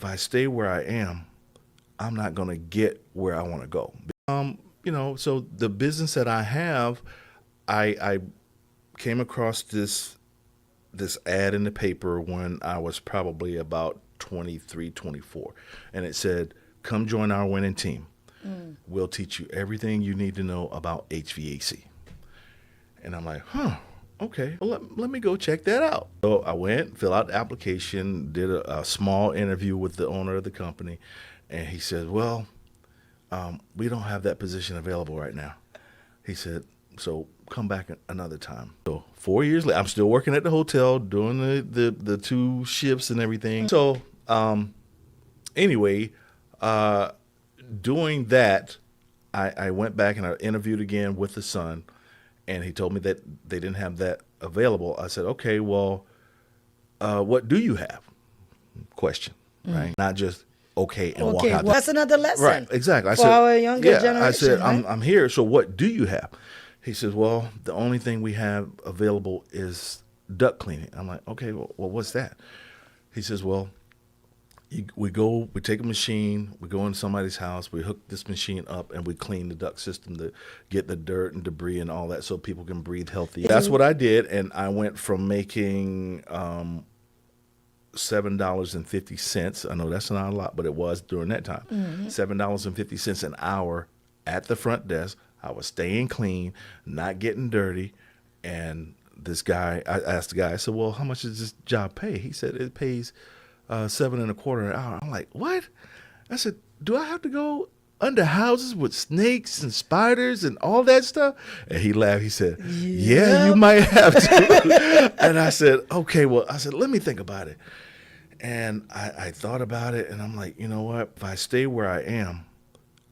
if I stay where I am, I'm not going to get where I want to go. So the business that I have, I came across this ad in the paper when I was probably about 23, 24. And it said, come join our winning team. We'll teach you everything you need to know about HVAC. And I'm like, okay, well, let me go check that out. So I went, filled out the application, did a small interview with the owner of the company. And he said, well, we don't have that position available right now. He said, so come back another time. So 4 years later, I'm still working at the hotel, doing the 2 shifts and everything. So anyway, doing that, I went back and I interviewed again with the son, and he told me that they didn't have that available. I said, okay, well, what do you have? Question, right? Not just okay and walk out. Well, that's another lesson. Right, exactly. I for said, our younger generation. I said, right? I'm here, so what do you have? He says, well, the only thing we have available is duct cleaning. I'm like, okay, well, what's that? He says, well, we take a machine, we go into somebody's house, we hook this machine up, and we clean the duct system to get the dirt and debris and all that so people can breathe healthy. That's what I did, and I went from making $7.50. I know that's not a lot, but it was during that time. $7.50 an hour at the front desk. I was staying clean, not getting dirty, and this guy, I asked the guy, I said, well, how much does this job pay? He said it pays $7.25 an hour. I'm like, what? I said, do I have to go under houses with snakes and spiders and all that stuff? And he laughed. He said, yeah, you might have to. And I said, okay, well, I said, let me think about it. And I thought about it, and I'm like, you know what? If I stay where I am,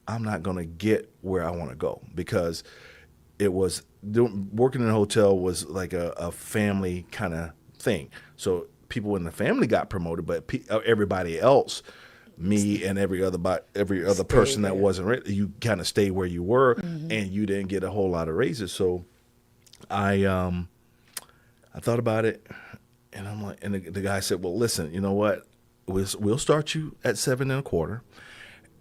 I'm not going to get where I want to go, because working in a hotel was like a family kind of thing. So people in the family got promoted, but everybody else, me and every other person that wasn't ready, you kind of stayed where you were, and you didn't get a whole lot of raises. So I thought about it, and I'm like, and the guy said, well, listen, you know what? We'll start you at $7.25.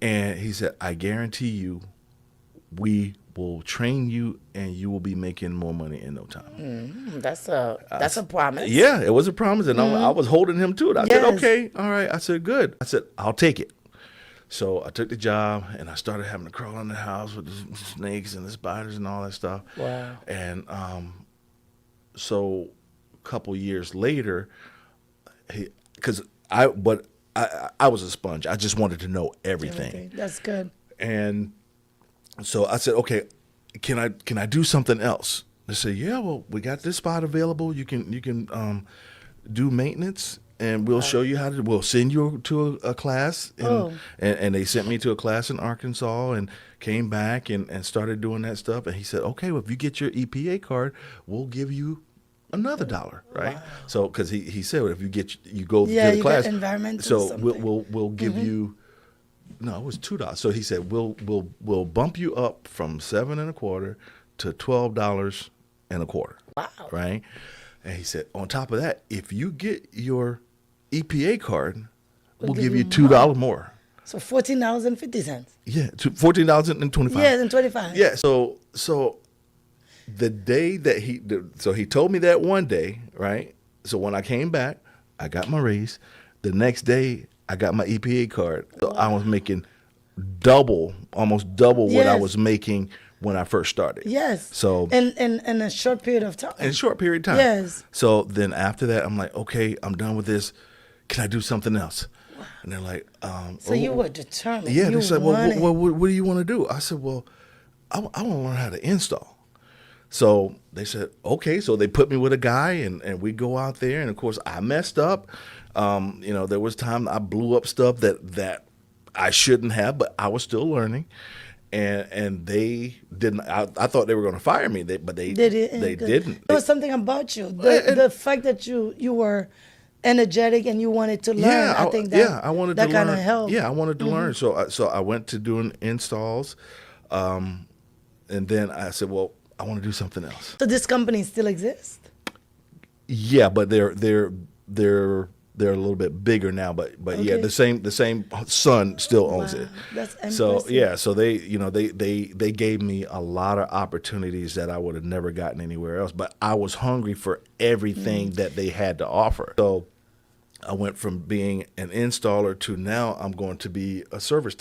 And he said, I guarantee you, we will train you, and you will be making more money in no time. That's a promise. Yeah, it was a promise, and I was holding him to it. I said, okay, all right. I said, good. I said, I'll take it. So I took the job, and I started having to crawl in the house with the snakes and the spiders and all that stuff. Wow. And so a couple years later, I was a sponge. I just wanted to know everything. That's good. And so I said, okay, can I do something else? They said, yeah, well, we got this spot available. You can do maintenance, and we'll show you how to. We'll send you to a class. And they sent me to a class in Arkansas, and came back and started doing that stuff. And he said, okay, well, if you get your EPA card, we'll give you another $1, right? Wow. So, because he said, if you go to the class, so we'll give you. No, it was $2. So he said, we'll bump you up from $7.25 to $12.25. Wow. Right? And he said, on top of that, if you get your EPA card, we'll give you $2 more. So $14.50. Yeah, $14.25. Yes, and 25. Yeah. So the day that he told me that one day, right? So when I came back, I got my raise. The next day, I got my EPA card. So I was making almost double what I was making when I first started. Yes. So in a short period of time. In a short period of time. Yes. So then after that, I'm like, okay, I'm done with this. Can I do something else? Wow. And they're like, so you were determined. Yeah. They said, well, what do you want to do? I said, well, I want to learn how to install. So they said, okay. So they put me with a guy, and we go out there. And of course, I messed up. There was time I blew up stuff that I shouldn't have, but I was still learning. And they didn't. I thought they were going to fire me, but they didn't. There was something about you, the fact that you were energetic and you wanted to learn. Yeah, I think that I wanted to learn. That kind of helped. Yeah, I wanted to learn. So I went to doing installs, and then I said, well, I want to do something else. So this company still exists? Yeah, but they're They're a little bit bigger now, but yeah, Okay. the same son still owns it. That's So impressive. yeah, so they gave me a lot of opportunities that I would have never gotten anywhere else. But I was hungry for everything that they had to offer. So I went from being an installer to now I'm going to be a service tech.